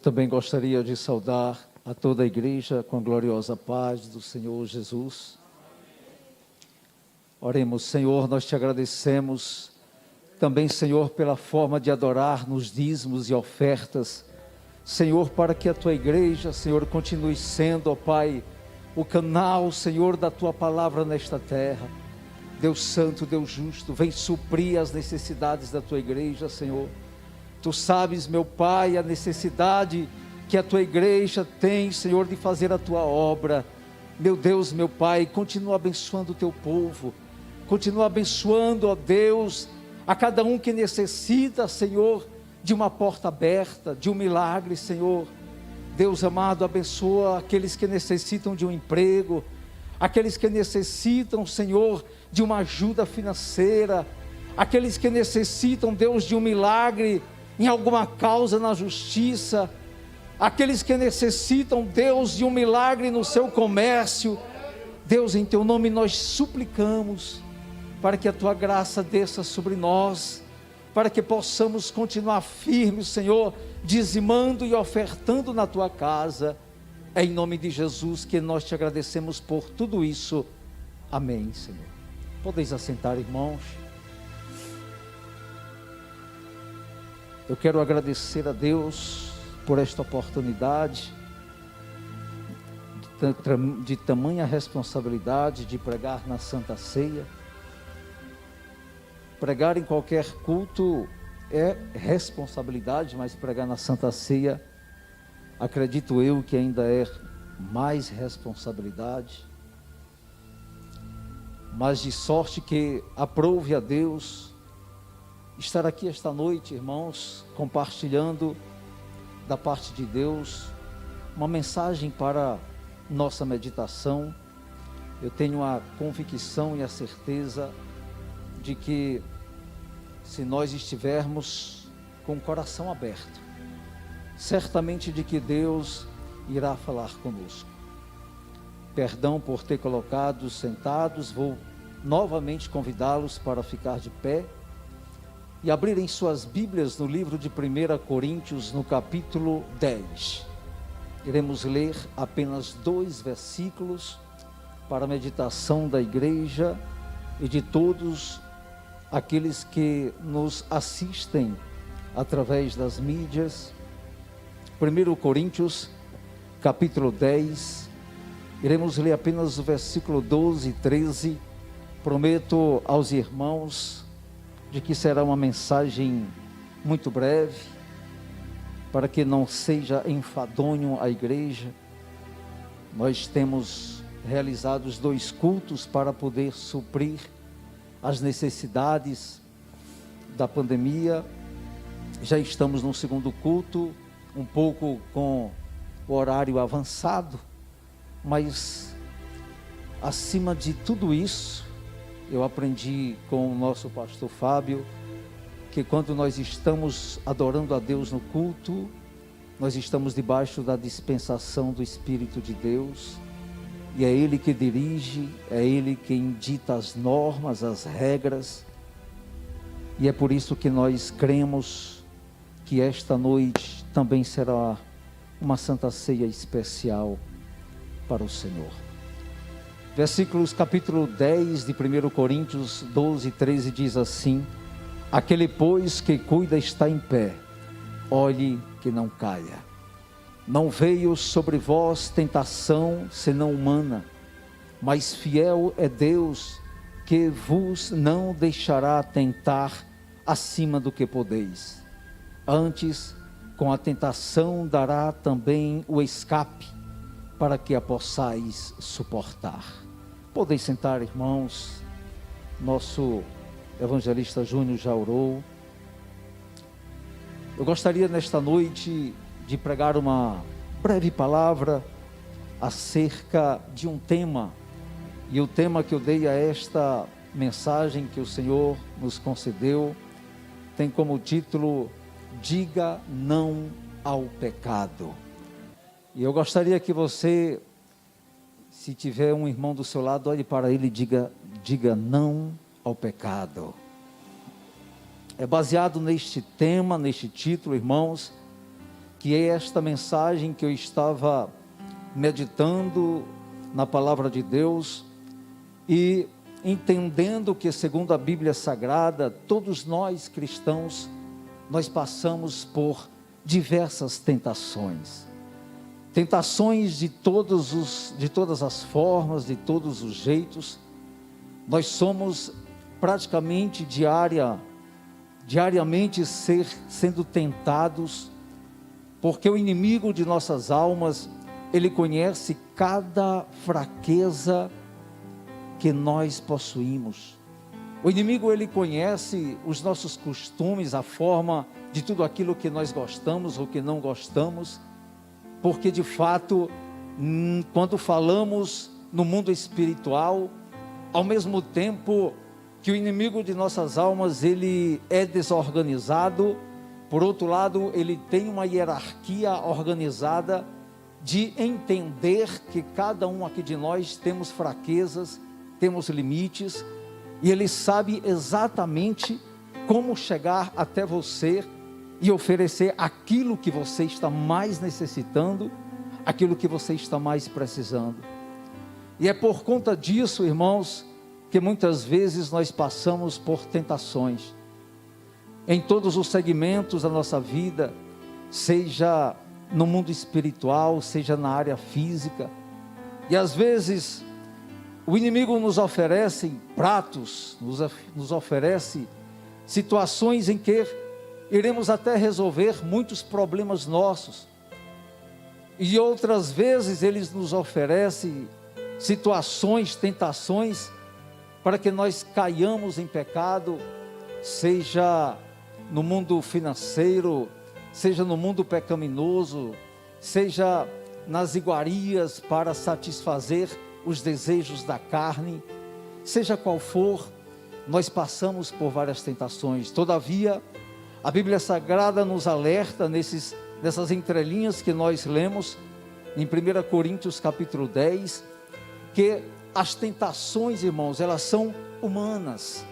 também gostaria de saudar a toda a igreja com a gloriosa paz do Senhor Jesus. Oremos. Senhor, nós te agradecemos também, Senhor, pela forma de adorar nos dízimos e ofertas. Senhor, para que a tua igreja, Senhor, continue sendo, ó Pai, o canal, Senhor, da tua palavra nesta terra. Deus santo, Deus justo, vem suprir as necessidades da tua igreja, Senhor. Tu sabes, meu Pai, a necessidade que a tua igreja tem, Senhor, de fazer a tua obra. Meu Deus, meu Pai, continua abençoando o teu povo. Continua abençoando, ó Deus, a cada um que necessita, Senhor, de uma porta aberta, de um milagre, Senhor. Deus amado, abençoa aqueles que necessitam de um emprego, aqueles que necessitam, Senhor, de uma ajuda financeira, aqueles que necessitam, Deus, de um milagre em alguma causa na justiça, aqueles que necessitam, Deus, de um milagre no seu comércio. Deus, em teu nome nós suplicamos para que a tua graça desça sobre nós, para que possamos continuar firmes, Senhor, dizimando e ofertando na tua casa. É em nome de Jesus que nós te agradecemos por tudo isso. Amém, Senhor. Podeis assentar, irmãos. Eu quero agradecer a Deus por esta oportunidade, de tamanha responsabilidade de pregar na Santa Ceia. Pregar em qualquer culto é responsabilidade, mas pregar na Santa Ceia, acredito eu que ainda é mais responsabilidade. Mas de sorte que aprove a Deus estar aqui esta noite, irmãos, compartilhando da parte de Deus uma mensagem para nossa meditação. Eu tenho a convicção e a certeza de que, se nós estivermos com o coração aberto, certamente de que Deus irá falar conosco. Perdão por ter colocado sentados, vou novamente convidá-los para ficar de pé e abrirem suas Bíblias no livro de 1 Coríntios, no capítulo 10. Iremos ler apenas 2 versículos para a meditação da igreja e de todos aqueles que nos assistem através das mídias. 1 Coríntios, capítulo 10, iremos ler apenas o versículo 12 e 13. Prometo aos irmãos de que será uma mensagem muito breve, para que não seja enfadonho a igreja. Nós temos realizado os 2 cultos para poder suprir as necessidades da pandemia. Já estamos no 2º culto, um pouco com o horário avançado, mas acima de tudo isso, eu aprendi com o nosso pastor Fábio, que quando nós estamos adorando a Deus no culto, nós estamos debaixo da dispensação do Espírito de Deus, e é Ele que dirige, é Ele quem dita as normas, as regras, e é por isso que nós cremos que esta noite também será uma Santa Ceia especial para o Senhor. Versículos capítulo 10 de 1 Coríntios 12 e 13 diz assim: aquele pois que cuida está em pé, olhe que não caia. Não veio sobre vós tentação senão humana, mas fiel é Deus, que vos não deixará tentar acima do que podeis. Antes, com a tentação dará também o escape, para que a possais suportar. Podeis sentar, irmãos. Nosso evangelista Júnior já orou. Eu gostaria nesta noite de pregar uma breve palavra acerca de um tema, e o tema que eu dei a esta mensagem que o Senhor nos concedeu tem como título: diga não ao pecado. E eu gostaria que você, se tiver um irmão do seu lado, olhe para ele e diga não ao pecado. É baseado neste tema, neste título, irmãos, que é esta mensagem que eu estava meditando na palavra de Deus e entendendo que, segundo a Bíblia Sagrada, todos nós cristãos, nós passamos por diversas tentações. Tentações de todas as formas, de todos os jeitos. Nós somos praticamente diariamente sendo tentados, porque o inimigo de nossas almas, ele conhece cada fraqueza que nós possuímos. O inimigo, ele conhece os nossos costumes, a forma de tudo aquilo que nós gostamos ou que não gostamos, porque de fato, quando falamos no mundo espiritual, ao mesmo tempo que o inimigo de nossas almas, ele é desorganizado, por outro lado, ele tem uma hierarquia organizada de entender que cada um aqui de nós temos fraquezas, temos limites, e ele sabe exatamente como chegar até você e oferecer aquilo que você está mais necessitando, aquilo que você está mais precisando. E é por conta disso, irmãos, que muitas vezes nós passamos por tentações, em todos os segmentos da nossa vida, seja no mundo espiritual, seja na área física, e às vezes o inimigo nos oferece pratos, nos oferece situações em que iremos até resolver muitos problemas nossos, e outras vezes eles nos oferecem situações, tentações, para que nós caiamos em pecado, seja no mundo financeiro, seja no mundo pecaminoso, seja nas iguarias para satisfazer os desejos da carne, seja qual for, nós passamos por várias tentações. Todavia, a Bíblia Sagrada nos alerta nessas entrelinhas que nós lemos, em 1 Coríntios capítulo 10, que as tentações, irmãos, elas são humanas.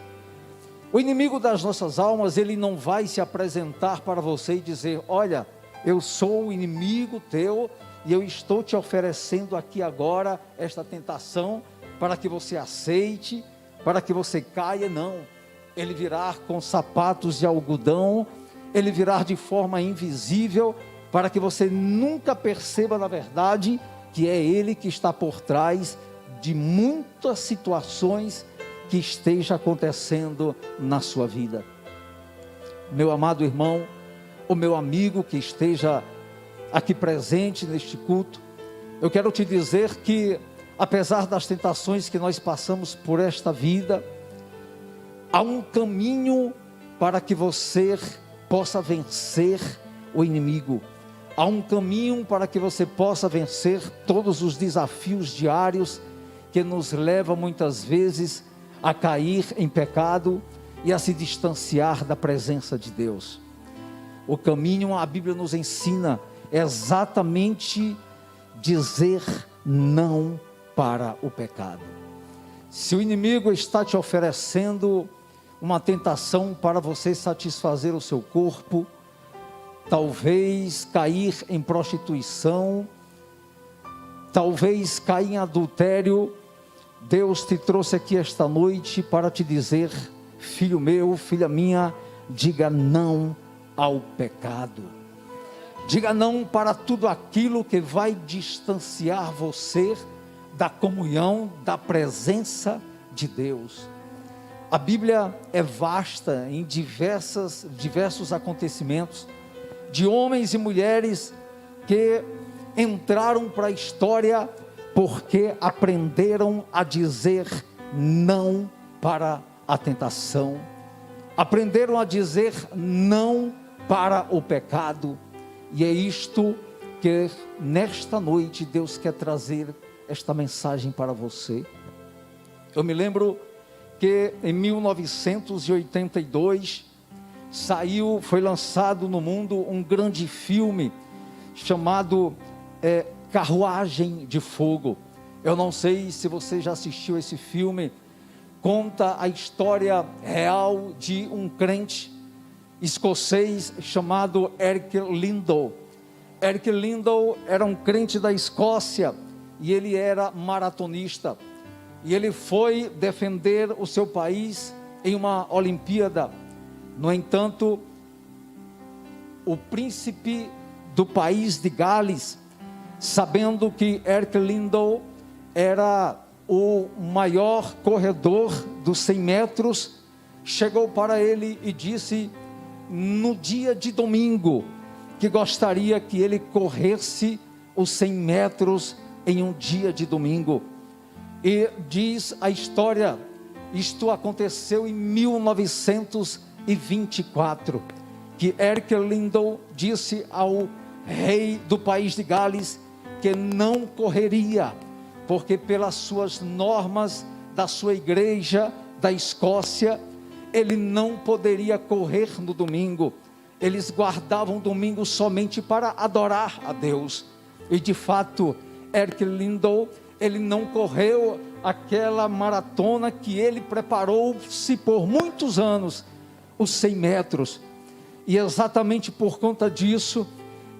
O inimigo das nossas almas, ele não vai se apresentar para você e dizer: olha, eu sou o inimigo teu e eu estou te oferecendo aqui agora esta tentação para que você aceite, para que você caia. Não, ele virá com sapatos de algodão, ele virá de forma invisível, para que você nunca perceba, na verdade, que é ele que está por trás de muitas situações que esteja acontecendo na sua vida. Meu amado irmão, o meu amigo que esteja aqui presente neste culto, eu quero te dizer que, apesar das tentações que nós passamos por esta vida, há um caminho para que você possa vencer o inimigo. Há um caminho para que você possa vencer todos os desafios diários que nos levam muitas vezes a cair em pecado e a se distanciar da presença de Deus. O caminho, a Bíblia nos ensina, é exatamente dizer não para o pecado. Se o inimigo está te oferecendo uma tentação para você satisfazer o seu corpo, talvez cair em prostituição, talvez cair em adultério, Deus te trouxe aqui esta noite para te dizer: filho meu, filha minha, diga não ao pecado. Diga não para tudo aquilo que vai distanciar você da comunhão, da presença de Deus. A Bíblia é vasta em diversos acontecimentos de homens e mulheres que entraram para a história porque aprenderam a dizer não para a tentação, aprenderam a dizer não para o pecado. E é isto que nesta noite Deus quer trazer esta mensagem para você. Eu me lembro que em 1982 foi lançado no mundo um grande filme chamado Carruagem de Fogo. Eu não sei se você já assistiu esse filme. Conta a história real de um crente escocês chamado Eric Liddell. Eric Liddell era um crente da Escócia e ele era maratonista. E ele foi defender o seu país em uma Olimpíada. No entanto, o príncipe do país de Gales, sabendo que Eric Liddell era o maior corredor dos 100 metros, chegou para ele e disse, no dia de domingo, que gostaria que ele corresse os 100 metros em um dia de domingo. E diz a história, isto aconteceu em 1924, que Eric Liddell disse ao rei do país de Gales que não correria, porque pelas suas normas da sua igreja da Escócia, ele não poderia correr no domingo. Eles guardavam o domingo somente para adorar a Deus. E de fato, Eric Liddell, ele não correu aquela maratona que ele preparou-se por muitos anos, os 100 metros. E exatamente por conta disso,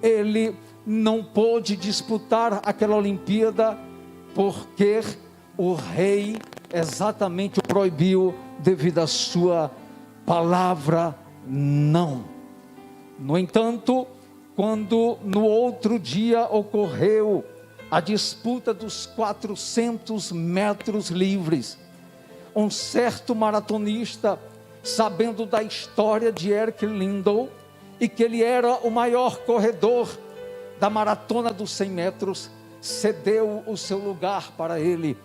ele não pôde disputar aquela Olimpíada, porque o rei exatamente o proibiu devido à sua palavra não. No entanto, quando no outro dia ocorreu a disputa dos 400 metros livres, um certo maratonista, sabendo da história de Eric Liddell e que ele era o maior corredor da maratona dos 100 metros, cedeu o seu lugar para ele.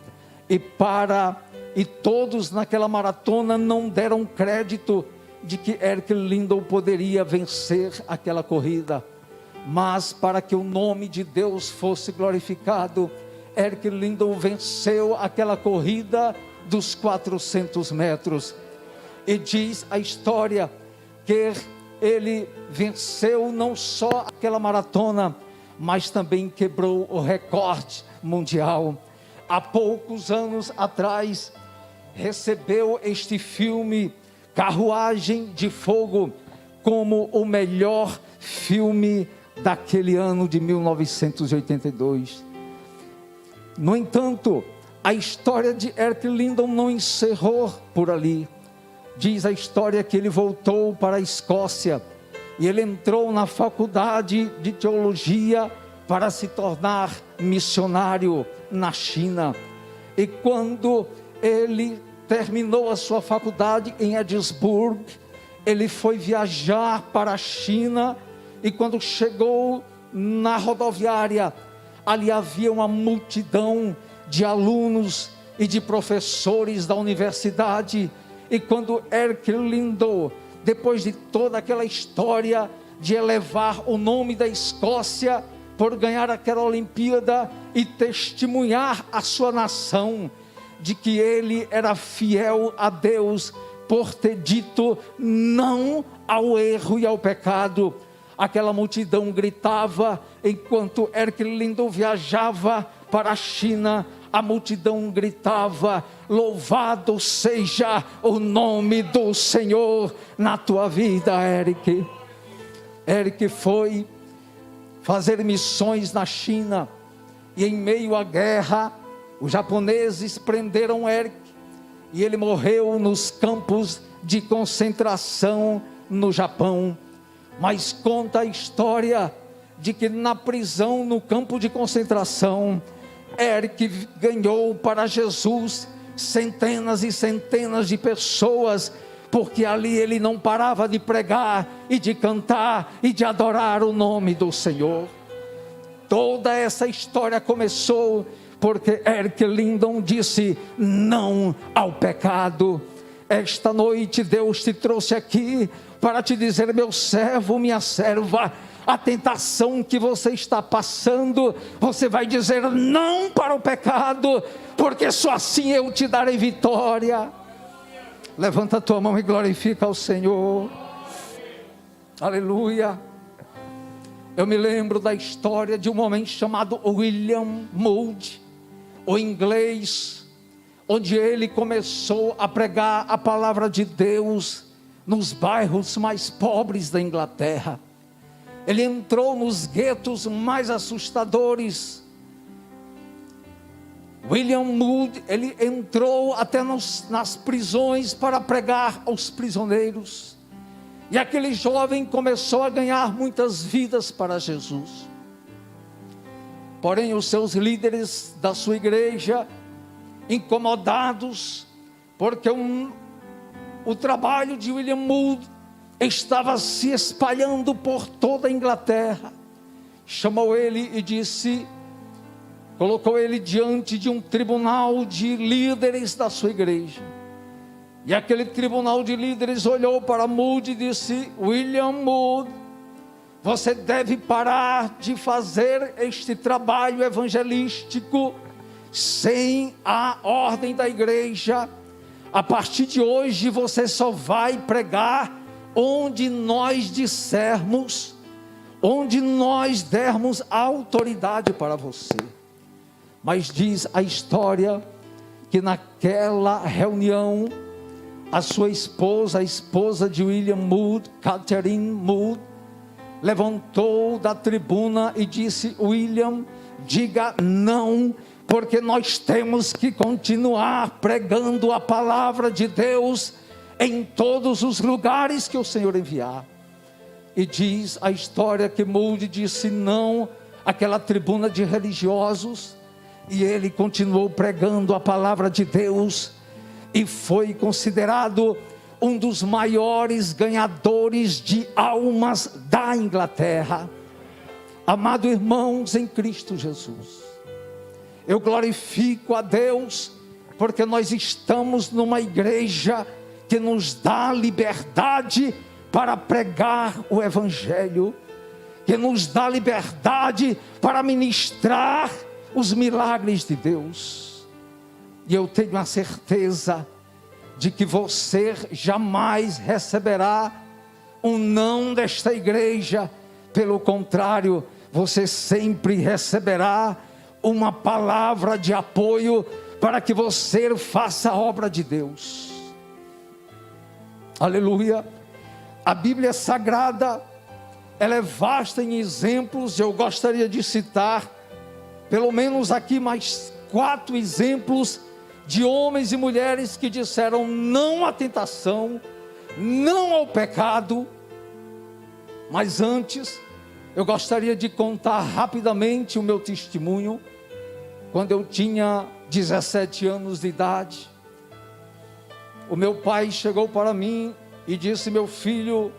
E todos naquela maratona não deram crédito de que Eric Liddell poderia vencer aquela corrida. Mas para que o nome de Deus fosse glorificado, Eric Liddell venceu aquela corrida dos 400 metros. E diz a história que ele venceu não só aquela maratona, mas também quebrou o recorde mundial. Há poucos anos atrás, recebeu este filme Carruagem de Fogo como o melhor filme daquele ano de 1982. No entanto, a história de Eric Liddell não encerrou por ali. Diz a história que ele voltou para a Escócia e ele entrou na faculdade de teologia para se tornar missionário na China. E quando ele terminou a sua faculdade em Edimburgo, ele foi viajar para a China, e quando chegou na rodoviária, ali havia uma multidão de alunos e de professores da universidade. E quando Eric Liddell, depois de toda aquela história de elevar o nome da Escócia por ganhar aquela Olimpíada e testemunhar a sua nação de que ele era fiel a Deus por ter dito não ao erro e ao pecado, aquela multidão gritava, enquanto Eric Liddell viajava para a China, a multidão gritava: louvado seja o nome do Senhor na tua vida, Eric. Eric foi fazer missões na China, e em meio à guerra, os japoneses prenderam Eric, e ele morreu nos campos de concentração no Japão. Mas conta a história de que na prisão, no campo de concentração, Eric ganhou para Jesus centenas e centenas de pessoas, porque ali ele não parava de pregar e de cantar e de adorar o nome do Senhor. Toda essa história começou porque Eric Liddell disse não ao pecado. Esta noite Deus te trouxe aqui para te dizer: meu servo, minha serva, a tentação que você está passando, você vai dizer não para o pecado, porque só assim eu te darei vitória. Levanta a tua mão e glorifica ao Senhor. Aleluia. Eu me lembro da história de um homem chamado William Moody, o inglês, onde ele começou a pregar a palavra de Deus nos bairros mais pobres da Inglaterra. ele entrou nos guetos mais assustadores. William Moody, ele entrou até nas prisões para pregar aos prisioneiros. E aquele jovem começou a ganhar muitas vidas para Jesus. Porém, os seus líderes da sua igreja, incomodados, porque o trabalho de William Moody estava se espalhando por toda a Inglaterra, chamou ele e disse, colocou ele diante de um tribunal de líderes da sua igreja. E aquele tribunal de líderes olhou para Moody e disse: William Moody, você deve parar de fazer este trabalho evangelístico sem a ordem da igreja. A partir de hoje você só vai pregar onde nós dissermos, onde nós dermos autoridade para você. Mas diz a história que naquela reunião, a sua esposa, a esposa de William Moody, Catherine Moody, levantou da tribuna e disse: William, diga não, porque nós temos que continuar pregando a palavra de Deus em todos os lugares que o Senhor enviar. E diz a história que Moody disse não àquela tribuna de religiosos, e ele continuou pregando a palavra de Deus, e foi considerado um dos maiores ganhadores de almas da Inglaterra. Amado irmãos em Cristo Jesus, eu glorifico a Deus, porque nós estamos numa igreja que nos dá liberdade para pregar o Evangelho, que nos dá liberdade para ministrar os milagres de Deus. E eu tenho a certeza de que você jamais receberá um não desta igreja. Pelo contrário, você sempre receberá uma palavra de apoio para que você faça a obra de Deus. Aleluia. A Bíblia Sagrada, ela é vasta em exemplos. Eu gostaria de citar pelo menos aqui mais 4 exemplos de homens e mulheres que disseram não à tentação, não ao pecado. Mas antes, eu gostaria de contar rapidamente o meu testemunho. Quando eu tinha 17 anos de idade, o meu pai chegou para mim e disse: meu filho,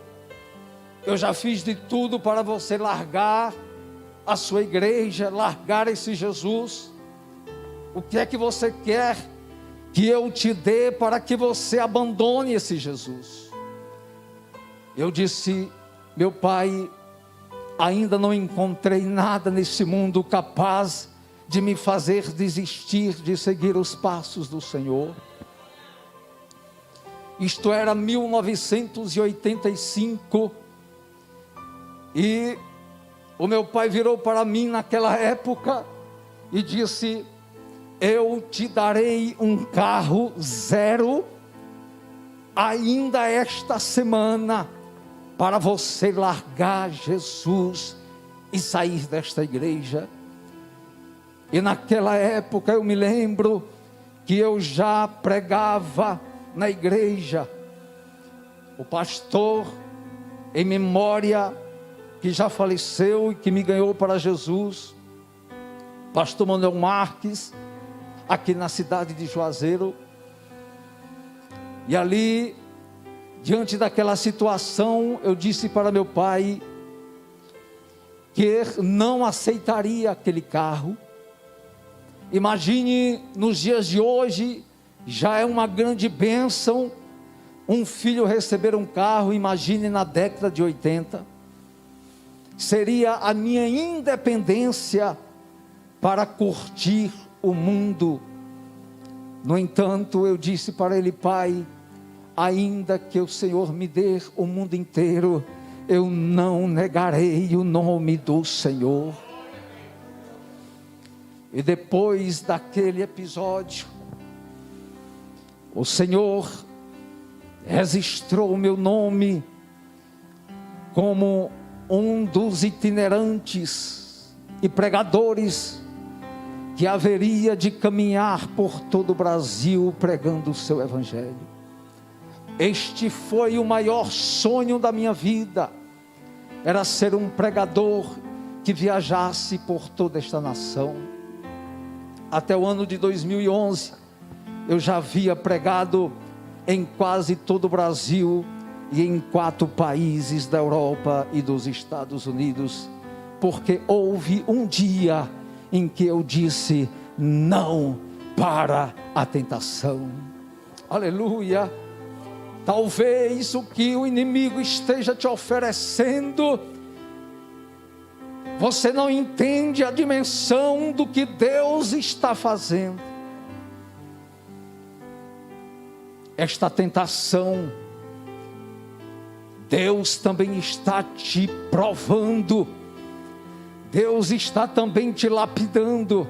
eu já fiz de tudo para você largar a sua igreja, largar esse Jesus. O que é que você quer que eu te dê para que você abandone esse Jesus? Eu disse: meu pai, ainda não encontrei nada nesse mundo capaz de me fazer desistir de seguir os passos do Senhor. Isto era 1985, e o meu pai virou para mim naquela época e disse: eu te darei um carro zero ainda esta semana, para você largar Jesus e sair desta igreja. E naquela época eu me lembro que eu já pregava na igreja. O pastor em memória, que já faleceu e que me ganhou para Jesus, pastor Manuel Marques, aqui na cidade de Juazeiro. E ali, diante daquela situação, eu disse para meu pai que não aceitaria aquele carro. Imagine, nos dias de hoje, já é uma grande bênção um filho receber um carro. Imagine na década de 80, seria a minha independência para curtir o mundo. No entanto, eu disse para ele: pai, ainda que o Senhor me dê o mundo inteiro, eu não negarei o nome do Senhor. E depois daquele episódio, o Senhor registrou o meu nome como um dos itinerantes e pregadores que haveria de caminhar por todo o Brasil pregando o seu evangelho. Este foi o maior sonho da minha vida, era ser um pregador que viajasse por toda esta nação. Até o ano de 2011, eu já havia pregado em quase todo o Brasil e em 4 países da Europa e dos Estados Unidos, porque houve um dia em que eu disse não para a tentação. Aleluia! Talvez o que o inimigo esteja te oferecendo, você não entende a dimensão do que Deus está fazendo. Esta tentação, Deus também está te provando, Deus está também te lapidando.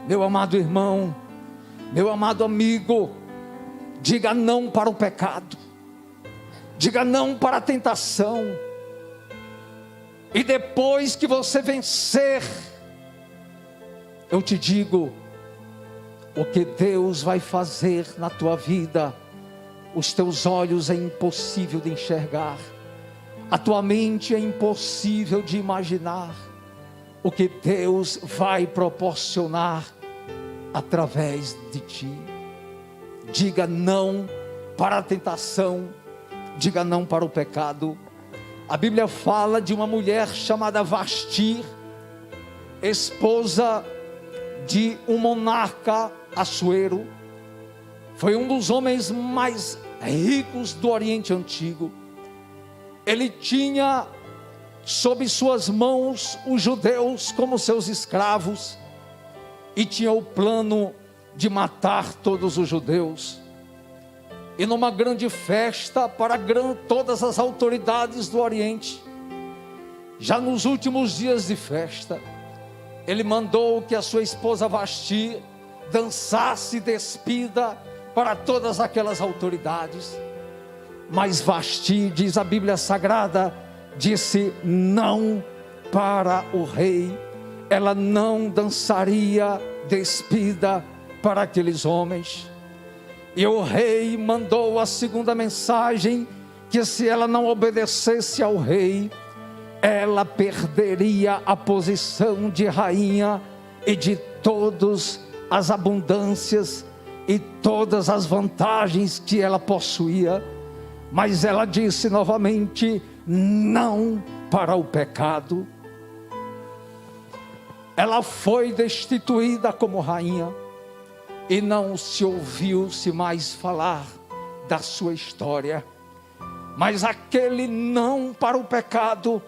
Meu amado irmão, meu amado amigo, diga não para o pecado, diga não para a tentação, e depois que você vencer, eu te digo, o que Deus vai fazer na tua vida, os teus olhos é impossível de enxergar, a tua mente é impossível de imaginar, o que Deus vai proporcionar através de ti. Diga não para a tentação, diga não para o pecado. A Bíblia fala de uma mulher chamada Vasti, esposa de um monarca Assuero, foi um dos homens mais ricos do Oriente Antigo. Ele tinha sob suas mãos os judeus como seus escravos, e tinha o plano de matar todos os judeus. E numa grande festa para todas as autoridades do Oriente, já nos últimos dias de festa, ele mandou que a sua esposa Vasti dançasse despida para todas aquelas autoridades. Mas Vasti, diz a Bíblia Sagrada, disse não para o rei. Ela não dançaria despida para aqueles homens. E o rei mandou a segunda mensagem, que se ela não obedecesse ao rei, ela perderia a posição de rainha e de todas as abundâncias e todas as vantagens que ela possuía. Mas ela disse novamente não para o pecado. Ela foi destituída como rainha, e não se ouviu-se mais falar da sua história. Mas aquele não para o pecado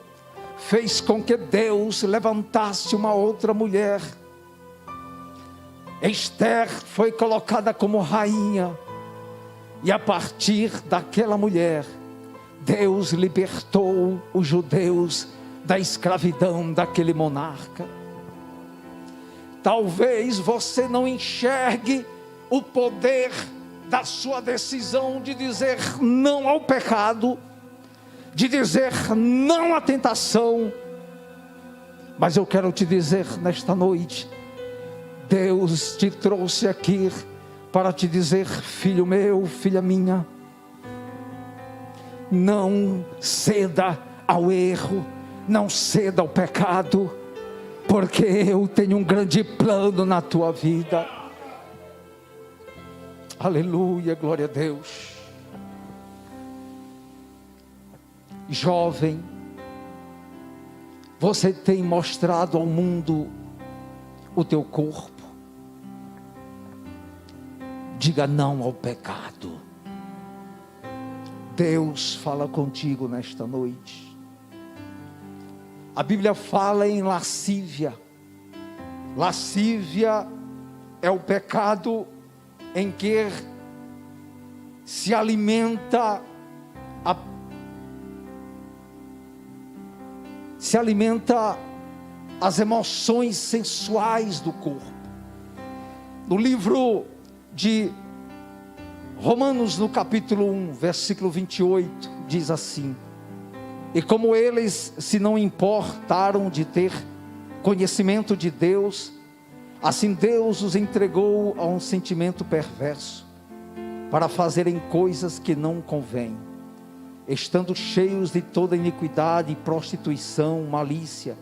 fez com que Deus levantasse uma outra mulher. Esther foi colocada como rainha, e a partir daquela mulher, Deus libertou os judeus da escravidão daquele monarca. Talvez você não enxergue o poder da sua decisão de dizer não ao pecado, de dizer não à tentação, mas eu quero te dizer nesta noite, Deus te trouxe aqui para te dizer, filho meu, filha minha, não ceda ao erro, não ceda ao pecado, porque eu tenho um grande plano na tua vida. Aleluia, glória a Deus. Jovem, você tem mostrado ao mundo o teu corpo. Diga não ao pecado. Deus fala contigo nesta noite. A Bíblia fala em lascívia. Lascívia é o pecado em que se alimenta as emoções sensuais do corpo. No livro de Romanos, no capítulo 1, versículo 28, diz assim: E como eles se não importaram de ter conhecimento de Deus, assim Deus os entregou a um sentimento perverso, para fazerem coisas que não convêm, estando cheios de toda iniquidade, prostituição, malícia,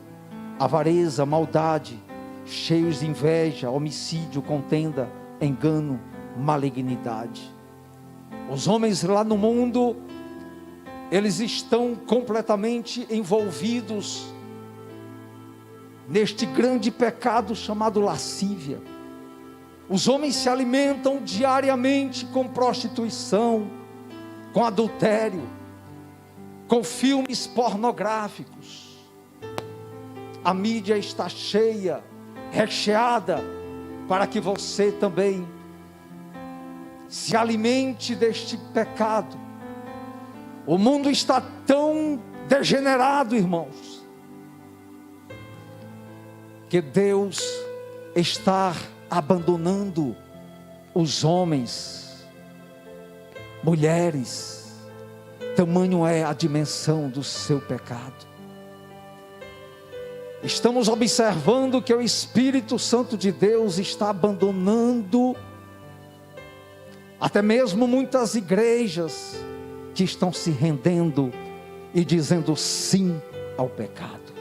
avareza, maldade, cheios de inveja, homicídio, contenda, engano, malignidade. Os homens lá no mundo, eles estão completamente envolvidos neste grande pecado chamado lascívia. Os homens se alimentam diariamente com prostituição, com adultério, com filmes pornográficos. A mídia está cheia, recheada, para que você também se alimente deste pecado. O mundo está tão degenerado, irmãos, que Deus está abandonando os homens, mulheres. Tamanho é a dimensão do seu pecado. Estamos observando que o Espírito Santo de Deus está abandonando até mesmo muitas igrejas que estão se rendendo e dizendo sim ao pecado.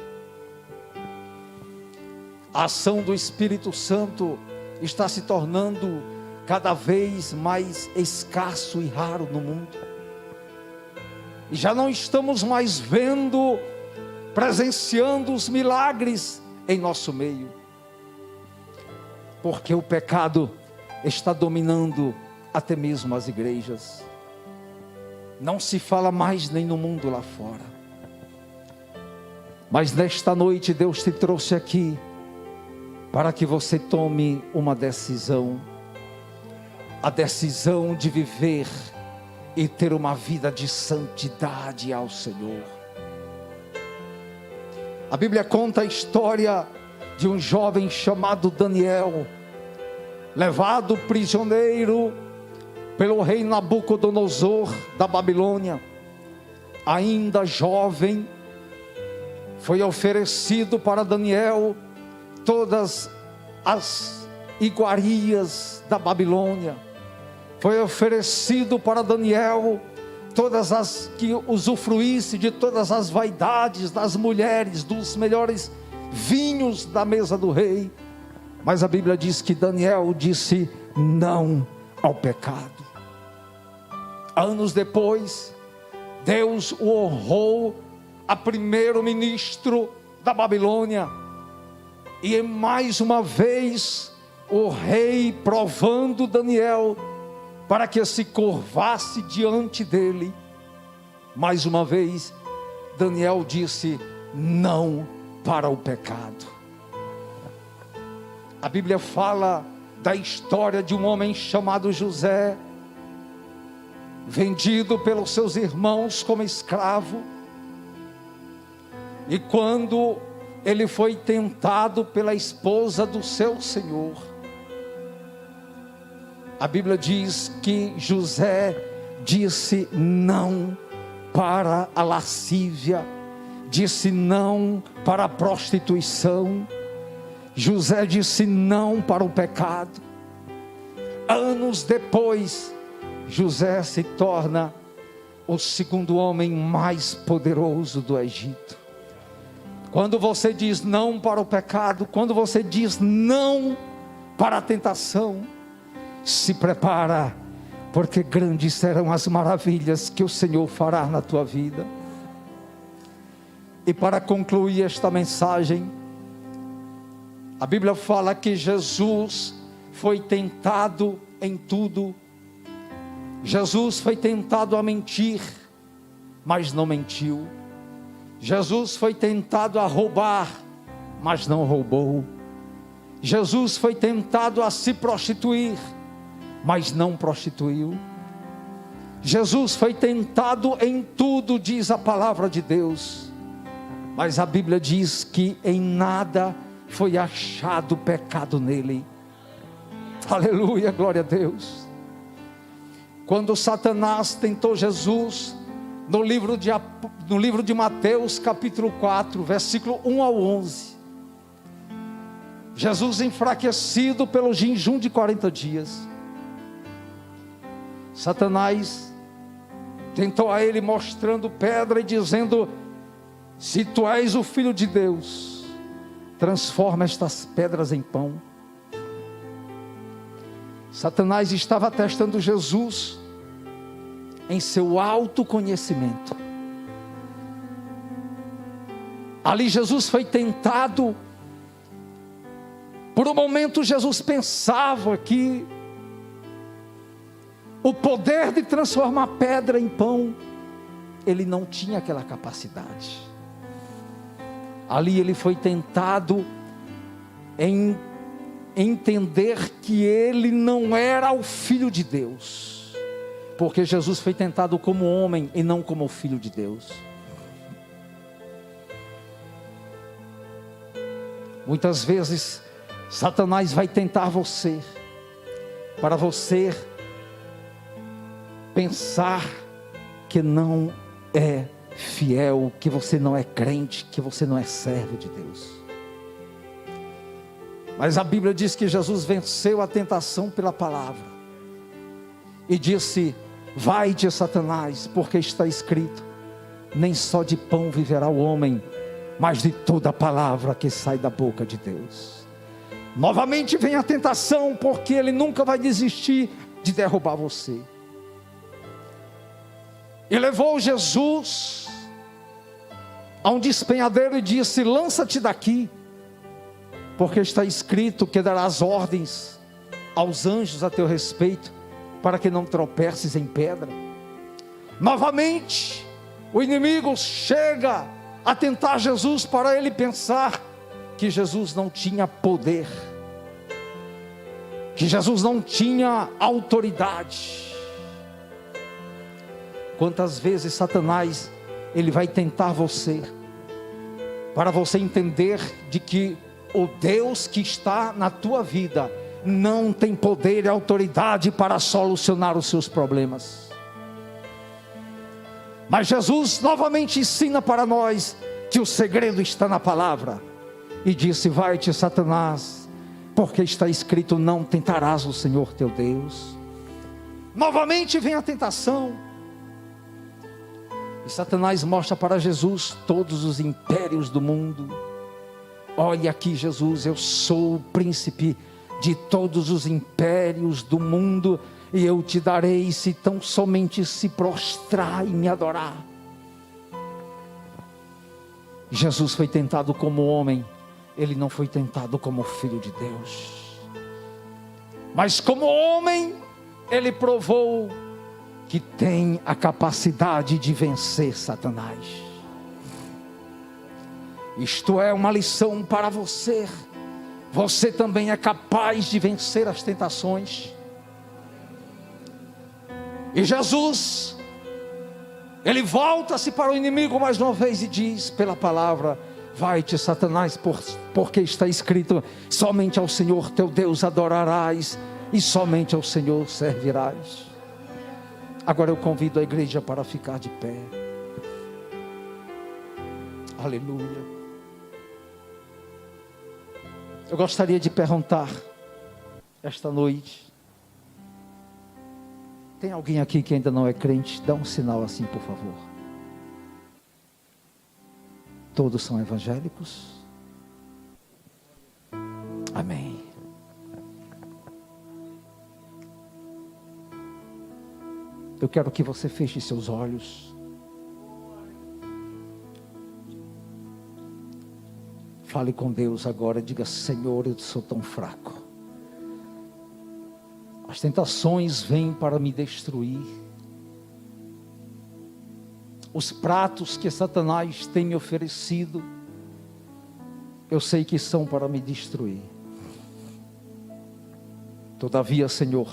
A ação do Espírito Santo está se tornando cada vez mais escasso e raro no mundo. E já não estamos mais vendo, presenciando os milagres em nosso meio, porque o pecado está dominando até mesmo as igrejas. Não se fala mais nem no mundo lá fora. Mas nesta noite Deus te trouxe aqui para que você tome uma decisão, a decisão de viver e ter uma vida de santidade ao Senhor. A Bíblia conta a história de um jovem chamado Daniel, levado prisioneiro pelo rei Nabucodonosor da Babilônia. Ainda jovem, foi oferecido para Daniel todas as iguarias da Babilônia. Foi oferecido para Daniel todas as que usufruísse de todas as vaidades das mulheres, dos melhores vinhos da mesa do rei. Mas a Bíblia diz que Daniel disse não ao pecado. Anos depois, Deus o honrou a primeiro-ministro da Babilônia. E mais uma vez, o rei provando Daniel, para que se curvasse diante dele. Mais uma vez, Daniel disse não para o pecado. A Bíblia fala da história de um homem chamado José, vendido pelos seus irmãos como escravo. E quando ele foi tentado pela esposa do seu senhor, a Bíblia diz que José disse não para a lascívia, disse não para a prostituição. José disse não para o pecado. Anos depois, José se torna o segundo homem mais poderoso do Egito. Quando você diz não para o pecado, quando você diz não para a tentação, se prepara, porque grandes serão as maravilhas que o Senhor fará na tua vida. E para concluir esta mensagem, a Bíblia fala que Jesus foi tentado em tudo. Jesus foi tentado a mentir, mas não mentiu. Jesus foi tentado a roubar, mas não roubou. Jesus foi tentado a se prostituir, mas não prostituiu. Jesus foi tentado em tudo, diz a palavra de Deus, mas a Bíblia diz que em nada foi achado pecado nele. Aleluia, glória a Deus. Quando Satanás tentou Jesus no livro de Mateus, capítulo 4, versículo 1 ao 11. Jesus enfraquecido pelo jejum de 40 dias. Satanás tentou a ele mostrando pedra e dizendo: se tu és o Filho de Deus, transforma estas pedras em pão. Satanás estava testando Jesus em seu autoconhecimento. Ali Jesus foi tentado. Por um momento Jesus pensava que o poder de transformar pedra em pão, ele não tinha aquela capacidade. Ali ele foi tentado em entender que ele não era o Filho de Deus, porque Jesus foi tentado como homem e não como o Filho de Deus. Muitas vezes Satanás vai tentar você, para você pensar que não é fiel, que você não é crente, que você não é servo de Deus. Mas a Bíblia diz que Jesus venceu a tentação pela palavra e disse: vai-te, Satanás, porque está escrito: nem só de pão viverá o homem, mas de toda a palavra que sai da boca de Deus. Novamente vem a tentação, porque ele nunca vai desistir de derrubar você. E levou Jesus a um despenhadeiro e disse: lança-te daqui, porque está escrito que darás ordens aos anjos a teu respeito, para que não tropeces em pedra. Novamente o inimigo chega a tentar Jesus, para ele pensar que Jesus não tinha poder, que Jesus não tinha autoridade. Quantas vezes Satanás, ele vai tentar você, para você entender de que o Deus que está na tua vida não tem poder e autoridade para solucionar os seus problemas. Mas Jesus novamente ensina para nós que o segredo está na palavra, e disse: vai-te, Satanás, porque está escrito: não tentarás o Senhor teu Deus. Novamente vem a tentação, e Satanás mostra para Jesus todos os impérios do mundo. Olha aqui, Jesus, eu sou o príncipe de todos os impérios do mundo, e eu te darei se tão somente se prostrar e me adorar. Jesus foi tentado como homem, ele não foi tentado como Filho de Deus. Mas como homem, ele provou que tem a capacidade de vencer Satanás. Isto é uma lição para você. Você também é capaz de vencer as tentações. E Jesus, ele volta-se para o inimigo mais uma vez e diz pela palavra: vai-te, Satanás, porque está escrito: somente ao Senhor teu Deus adorarás, e somente ao Senhor servirás. Agora eu convido a igreja para ficar de pé. Aleluia. Eu gostaria de perguntar esta noite: tem alguém aqui que ainda não é crente? Dá um sinal assim, por favor. Todos são evangélicos? Amém. Eu quero que você feche seus olhos. Fale com Deus agora, diga: Senhor, eu sou tão fraco. As tentações vêm para me destruir. Os pratos que Satanás tem me oferecido, eu sei que são para me destruir. Todavia, Senhor,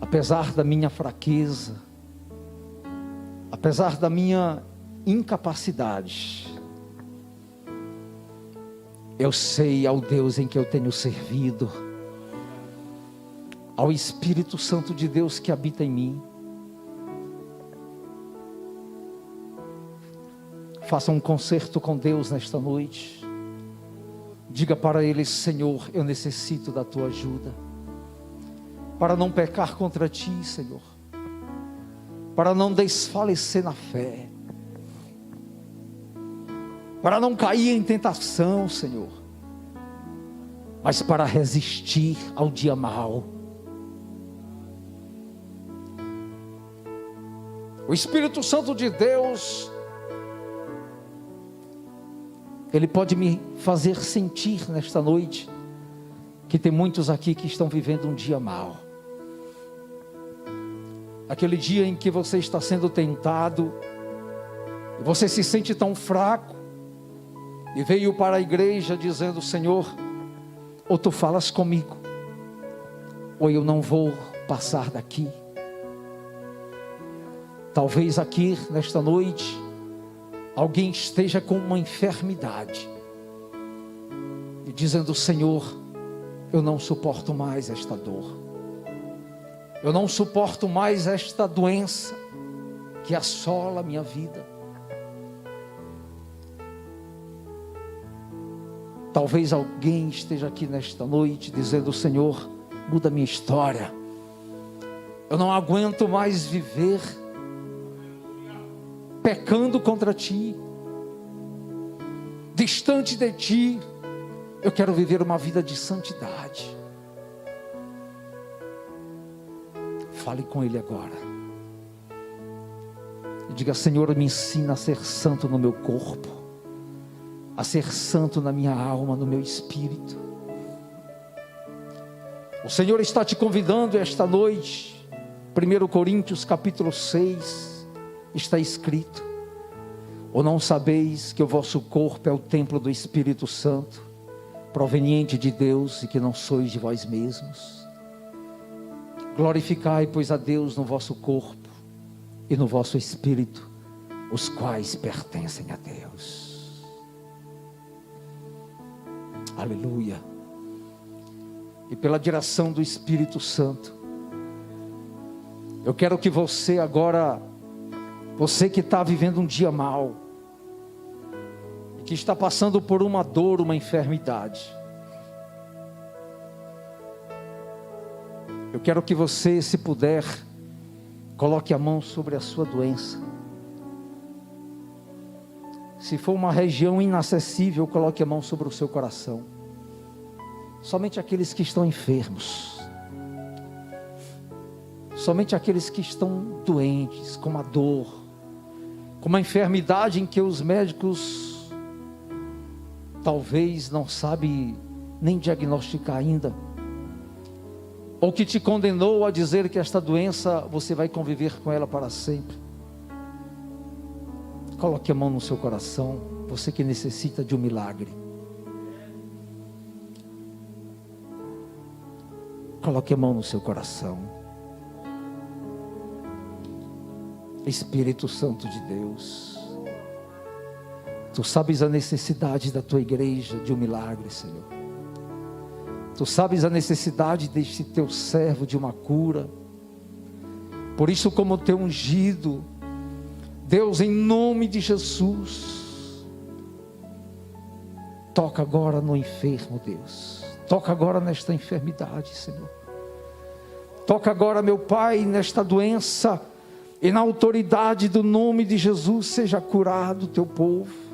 apesar da minha fraqueza, apesar da minha incapacidade, eu sei ao Deus em que eu tenho servido, ao Espírito Santo de Deus que habita em mim, Faça um concerto com Deus nesta noite. Diga para Ele: Senhor, eu necessito da Tua ajuda, para não pecar contra Ti, Senhor, para não desfalecer na fé, para não cair em tentação, Senhor, mas para resistir ao dia mau. O Espírito Santo de Deus, Ele pode me fazer sentir nesta noite que tem muitos aqui que estão vivendo um dia mau. Aquele dia em que você está sendo tentado, e você se sente tão fraco, e veio para a igreja dizendo: Senhor, ou Tu falas comigo, ou eu não vou passar daqui. Talvez aqui nesta noite alguém esteja com uma enfermidade e dizendo: Senhor, eu não suporto mais esta dor, eu não suporto mais esta doença que assola a minha vida. Talvez alguém esteja aqui nesta noite dizendo: Senhor, muda minha história, eu não aguento mais viver pecando contra Ti, distante de Ti. Eu quero viver uma vida de santidade. Fale com Ele agora e diga: Senhor, me ensina a ser santo no meu corpo, a ser santo na minha alma, no meu espírito. O Senhor está te convidando esta noite. 1 Coríntios capítulo 6 está escrito: ou não sabeis que o vosso corpo é o templo do Espírito Santo, proveniente de Deus, e que não sois de vós mesmos? Glorificai, pois, a Deus no vosso corpo e no vosso espírito, os quais pertencem a Deus. Aleluia. E pela direção do Espírito Santo, eu quero que você agora, você que está vivendo um dia mau, e que está passando por uma dor, uma enfermidade, eu quero que você, se puder, coloque a mão sobre a sua doença. Se for uma região inacessível, coloque a mão sobre o seu coração. Somente aqueles que estão enfermos, somente aqueles que estão doentes, com uma dor, com uma enfermidade em que os médicos talvez não sabem nem diagnosticar ainda, ou que te condenou a dizer que esta doença você vai conviver com ela para sempre. Coloque a mão no seu coração, você que necessita de um milagre. Coloque a mão no seu coração. Espírito Santo de Deus, Tu sabes a necessidade da Tua igreja de um milagre, Senhor. Tu sabes a necessidade deste Teu servo de uma cura. Por isso, como Teu ungido, Deus, em nome de Jesus, toca agora no enfermo, Deus. Toca agora nesta enfermidade, Senhor. Toca agora, meu Pai, nesta doença, e na autoridade do nome de Jesus, seja curado o Teu povo.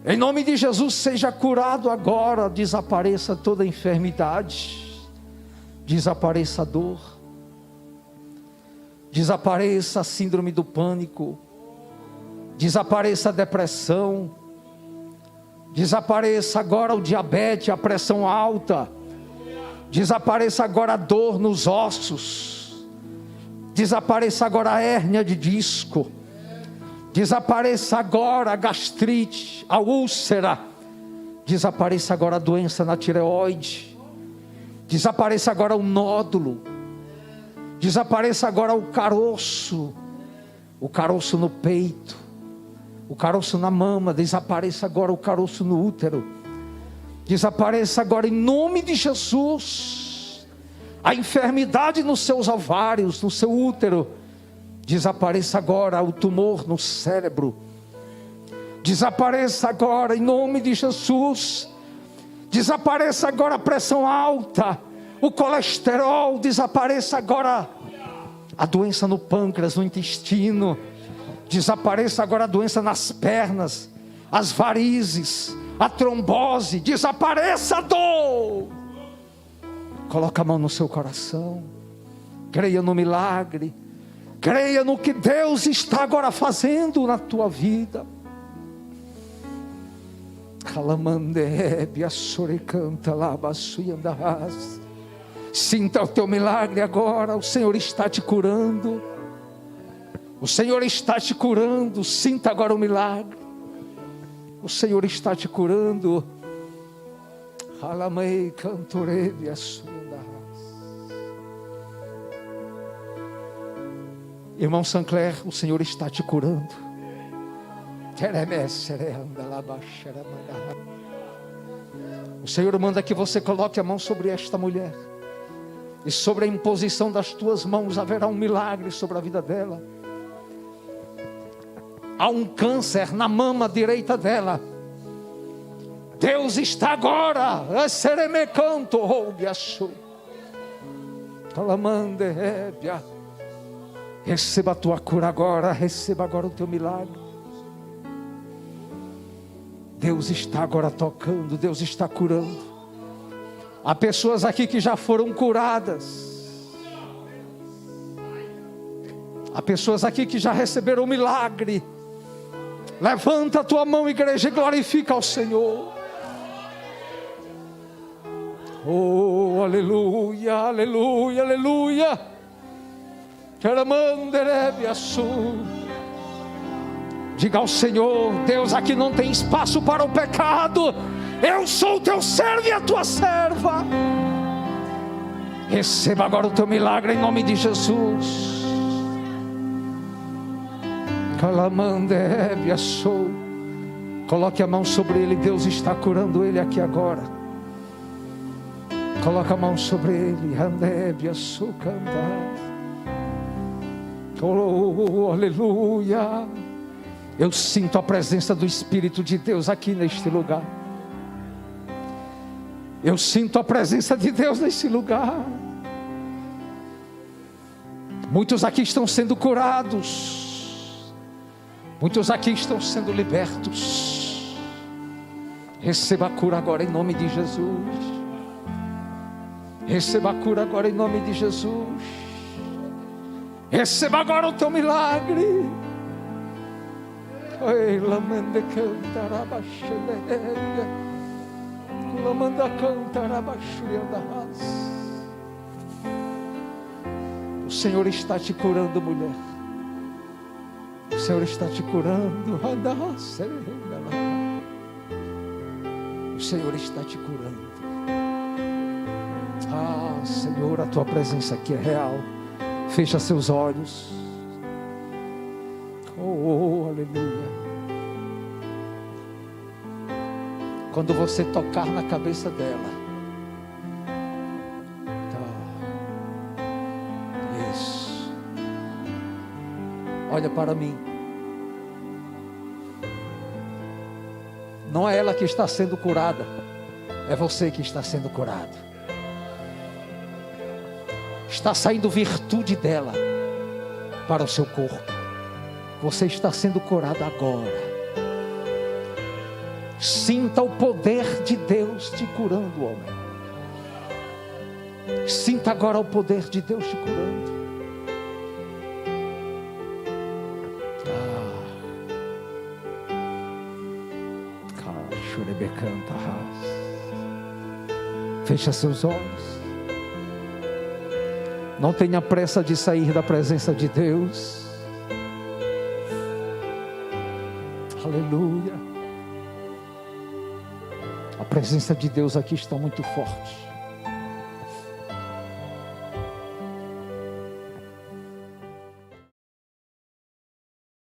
Em nome de Jesus, seja curado agora. Desapareça toda enfermidade, desapareça a dor, desapareça a síndrome do pânico, desapareça a depressão, desapareça agora o diabetes, a pressão alta, desapareça agora a dor nos ossos, desapareça agora a hérnia de disco, desapareça agora a gastrite, a úlcera, desapareça agora a doença na tireoide, desapareça agora o nódulo, desapareça agora o caroço no peito, o caroço na mama, desapareça agora o caroço no útero, desapareça agora em nome de Jesus, a enfermidade nos seus ovários, no seu útero, desapareça agora o tumor no cérebro, Desapareça agora em nome de Jesus. Desapareça agora a pressão alta, o colesterol. Desapareça agora a doença no pâncreas, no intestino. Desapareça agora a doença nas pernas, as varizes, a trombose. Desapareça a dor. Coloca a mão no seu coração. Creia no milagre. Creia no que Deus está agora fazendo na tua vida. Sinta o teu milagre agora. O Senhor está te curando. O Senhor está te curando. Sinta agora o milagre. O Senhor está te curando. Irmão Sancler, o Senhor está te curando. O Senhor manda que você coloque a mão sobre esta mulher. E sobre a imposição das tuas mãos haverá um milagre sobre a vida dela. Há um câncer na mama direita dela. Deus está agora. Receba a tua cura agora. Receba agora o teu milagre. Deus está agora tocando. Deus está curando. Há pessoas aqui que já foram curadas. Há pessoas aqui que já receberam o milagre. Levanta a tua mão, igreja, e glorifica ao Senhor. Oh, aleluia, aleluia, aleluia. Diga ao Senhor: Deus, aqui não tem espaço para o pecado. Eu sou o teu servo e a tua serva. Receba agora o teu milagre em nome de Jesus. Coloque a mão sobre ele. Deus está curando ele aqui agora. Coloque a mão sobre ele. Oh, aleluia. Eu sinto a presença do Espírito de Deus aqui neste lugar. Eu sinto a presença de Deus nesse lugar. Muitos aqui estão sendo curados. Muitos aqui estão sendo libertos. Receba a cura agora em nome de Jesus. Receba a cura agora em nome de Jesus. Receba agora o teu milagre. O Senhor está te curando, mulher. O Senhor está te curando. O Senhor está te curando. Ah, Senhor, a tua presença aqui é real. Fecha seus olhos. Oh, aleluia. Quando você tocar na cabeça dela, tá. Isso. Olha para mim. Não é ela que está sendo curada, é você que está sendo curado. Está saindo virtude dela para o seu corpo. Você está sendo curado agora. Sinta o poder de Deus te curando, homem. Sinta agora o poder de Deus te curando. Fecha seus olhos. Não tenha pressa de sair da presença de Deus. Aleluia. A presença de Deus aqui está muito forte.